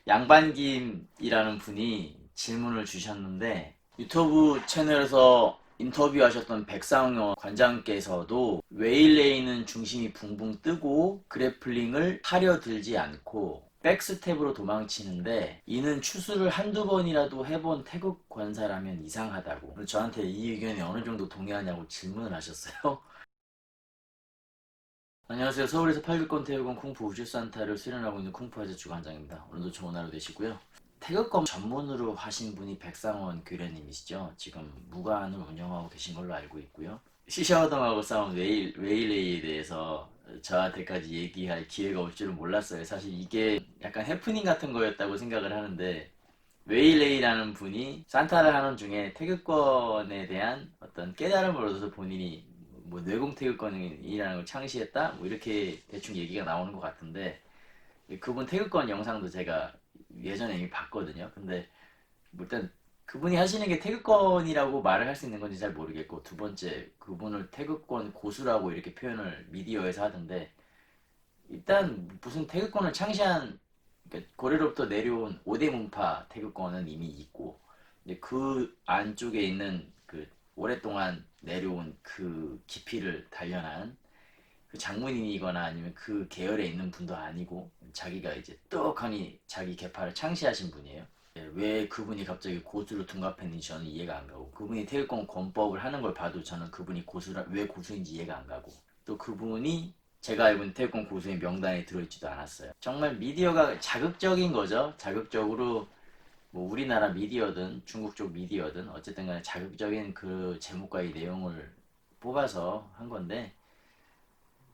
양반김이라는 분이 질문을 주셨는데 유튜브 채널에서 인터뷰하셨던 백상현 관장께서도 웨일레이는 중심이 붕붕 뜨고 그래플링을 하려 들지 않고 백스텝으로 도망치는데 이는 추수를 한두 번이라도 해본 태국 권사라면 이상하다고 저한테 이 의견에 어느 정도 동의하냐고 질문을 하셨어요. 안녕하세요. 서울에서 8급권 태국권 쿵푸 우주산타를 수련하고 있는 쿵푸아재 주관장입니다. 오늘도 좋은 하루 되시고요. 태극권 전문으로 하신 분이 백상원 교련님이시죠. 지금 무관을 운영하고 계신 걸로 알고 있고요. 시샤오동하고 싸운 웨일레이에 대해서 저한테까지 얘기할 기회가 올 줄은 몰랐어요. 사실 이게 약간 해프닝 같은 거였다고 생각을 하는데 웨일레이라는 분이 산타를 하는 중에 태극권에 대한 어떤 깨달음을 얻어서 본인이 뭐 뇌공 태극권이라는 걸 창시했다? 뭐 이렇게 대충 얘기가 나오는 것 같은데 그분 태극권 영상도 제가 예전에 이미 봤거든요. 근데 뭐 일단 그분이 하시는 게 태극권이라고 말을 할 수 있는 건지 잘 모르겠고 두 번째 그분을 태극권 고수라고 이렇게 표현을 미디어에서 하던데 일단 무슨 태극권을 창시한 그러니까 고래로부터 내려온 5대 문파 태극권은 이미 있고 근데 그 안쪽에 있는 그 오랫동안 내려온 그 깊이를 단련한 그 장문인이거나 아니면 그 계열에 있는 분도 아니고 자기가 이제 떡하니 자기 계파를 창시하신 분이에요. 예, 왜 그분이 갑자기 고수로 둔갑했는지 저는 이해가 안 가고 그분이 태극권 권법을 하는 걸 봐도 저는 그분이 고수라 왜 고수인지 이해가 안 가고 또 그분이 제가 알고 있는 태극권 고수의 명단에 들어있지도 않았어요. 정말 미디어가 자극적인 거죠. 자극적으로 뭐 우리나라 미디어든 중국 쪽 미디어든 어쨌든 간에 자극적인 그 제목과 이 내용을 뽑아서 한 건데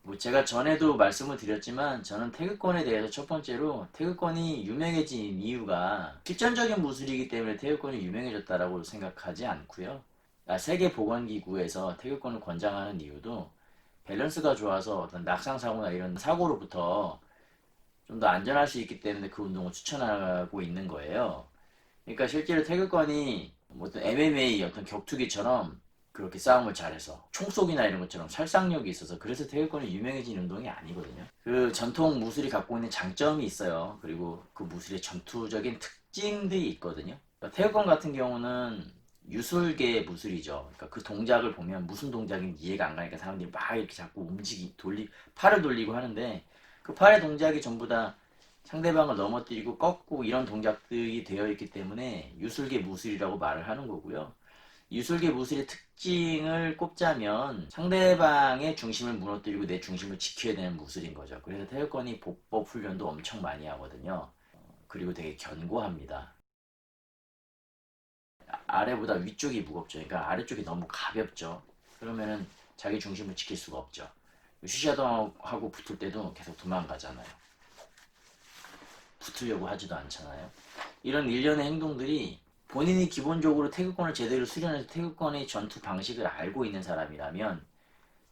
뭐 제가 전에도 말씀을 드렸지만 저는 태극권에 대해서 첫 번째로 태극권이 유명해진 이유가 실전적인 무술이기 때문에 태극권이 유명해졌다라고 생각하지 않고요. 세계보건기구에서 태극권을 권장하는 이유도 밸런스가 좋아서 어떤 낙상사고나 이런 사고로부터 좀 더 안전할 수 있기 때문에 그 운동을 추천하고 있는 거예요. 그러니까 실제로 태극권이 뭐 어떤 MMA 어떤 격투기처럼 그렇게 싸움을 잘해서 총속이나 이런 것처럼 살상력이 있어서 그래서 태극권이 유명해진 운동이 아니거든요. 그 전통 무술이 갖고 있는 장점이 있어요. 그리고 그 무술의 전투적인 특징들이 있거든요. 그러니까 태극권 같은 경우는 유술계 무술이죠. 그러니까 그 동작을 보면 무슨 동작인지 이해가 안 가니까 사람들이 막 이렇게 자꾸 팔을 돌리고 하는데 그 팔의 동작이 전부 다 상대방을 넘어뜨리고 꺾고 이런 동작들이 되어 있기 때문에 유술계 무술이라고 말을 하는 거고요. 유술계 무술의 특징을 꼽자면 상대방의 중심을 무너뜨리고 내 중심을 지켜야 되는 무술인 거죠. 그래서 태극권이 복법 훈련도 엄청 많이 하거든요. 그리고 되게 견고합니다. 아래보다 위쪽이 무겁죠. 그러니까 아래쪽이 너무 가볍죠. 그러면은 자기 중심을 지킬 수가 없죠. 슈샤도하고 붙을 때도 계속 도망가잖아요. 붙으려고 하지도 않잖아요. 이런 일련의 행동들이 본인이 기본적으로 태극권을 제대로 수련해서 태극권의 전투 방식을 알고 있는 사람이라면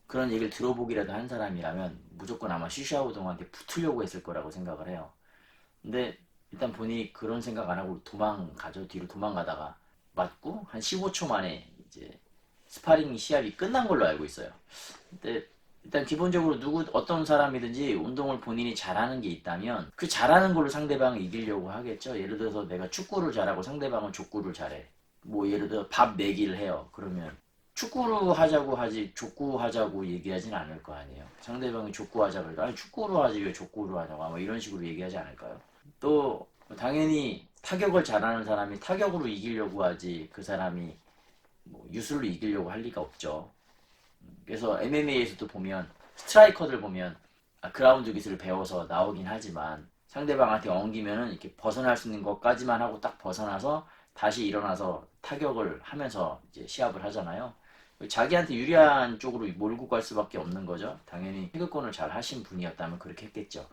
그런 얘기를 들어보기라도 한 사람이라면 무조건 아마 슈샤오동한테 붙으려고 했을 거라고 생각을 해요. 근데 일단 본인이 그런 생각 안 하고 도망가죠. 뒤로 도망가다가 맞고 한 15초 만에 이제 스파링 시합이 끝난 걸로 알고 있어요. 근데 일단 기본적으로 어떤 사람이든지 운동을 본인이 잘하는 게 있다면 그 잘하는 걸로 상대방을 이기려고 하겠죠. 예를 들어서 내가 축구를 잘하고 상대방은 족구를 잘해. 뭐 예를 들어 밥 내기를 해요. 그러면 축구로 하자고 하지 족구 하자고 얘기하진 않을 거 아니에요. 상대방이 족구 하자 그래도 아니 축구로 하지 왜 족구로 하냐고 아마 이런 식으로 얘기하지 않을까요? 또 당연히 타격을 잘하는 사람이 타격으로 이기려고 하지 그 사람이 뭐 유술로 이기려고 할 리가 없죠. 그래서 MMA에서도 보면 스트라이커들 보면 그라운드 기술을 배워서 나오긴 하지만 상대방한테 엉기면은 이렇게 벗어날 수 있는 것까지만 하고 딱 벗어나서 다시 일어나서 타격을 하면서 이제 시합을 하잖아요. 자기한테 유리한 쪽으로 몰고 갈 수밖에 없는 거죠. 당연히 태극권을 잘 하신 분이었다면 그렇게 했겠죠.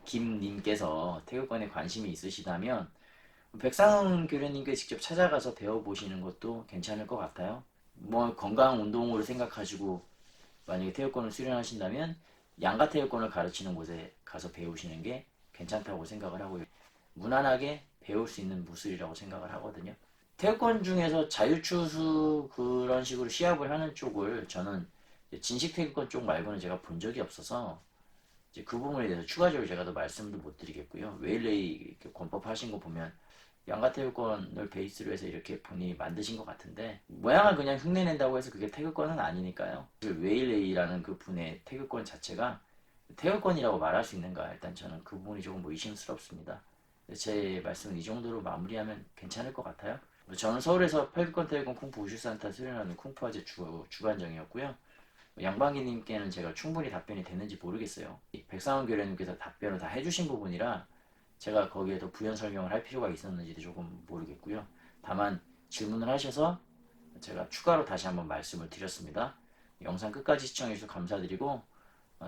김님께서 태극권에 관심이 있으시다면 백상훈 교련님께 직접 찾아가서 배워보시는 것도 괜찮을 것 같아요. 뭐 건강 운동으로 생각하시고 만약에 태극권을 수련하신다면 양가 태극권을 가르치는 곳에 가서 배우시는 게 괜찮다고 생각을 하고요. 무난하게 배울 수 있는 무술이라고 생각을 하거든요. 태극권 중에서 자유추수 그런 식으로 시합을 하는 쪽을 저는 진식 태극권 쪽 말고는 제가 본 적이 없어서 이제 그 부분에 대해서 추가적으로 제가 더 말씀도 못 드리겠고요. 웨일레이 이렇게 권법 하신 거 보면 양가 태극권을 베이스로 해서 이렇게 본인이 만드신 것 같은데 모양을 그냥 흉내낸다고 해서 그게 태극권은 아니니까요. 그 웨일레이라는 그 분의 태극권 자체가 태극권이라고 말할 수 있는가 일단 저는 그 부분이 조금 의심스럽습니다. 제 말씀은 이 정도로 마무리하면 괜찮을 것 같아요. 저는 서울에서 8급권 태극권 쿵푸 우슈산타 수련하는 쿵푸화제 주관장이었고요. 양반기님께는 제가 충분히 답변이 됐는지 모르겠어요. 백상원 교련님께서 답변을 다 해주신 부분이라 제가 거기에 더 부연 설명을 할 필요가 있었는지도 조금 모르겠고요. 다만 질문을 하셔서 제가 추가로 다시 한번 말씀을 드렸습니다. 영상 끝까지 시청해주셔서 감사드리고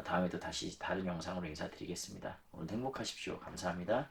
다음에 또 다시 다른 영상으로 인사드리겠습니다. 오늘 행복하십시오. 감사합니다.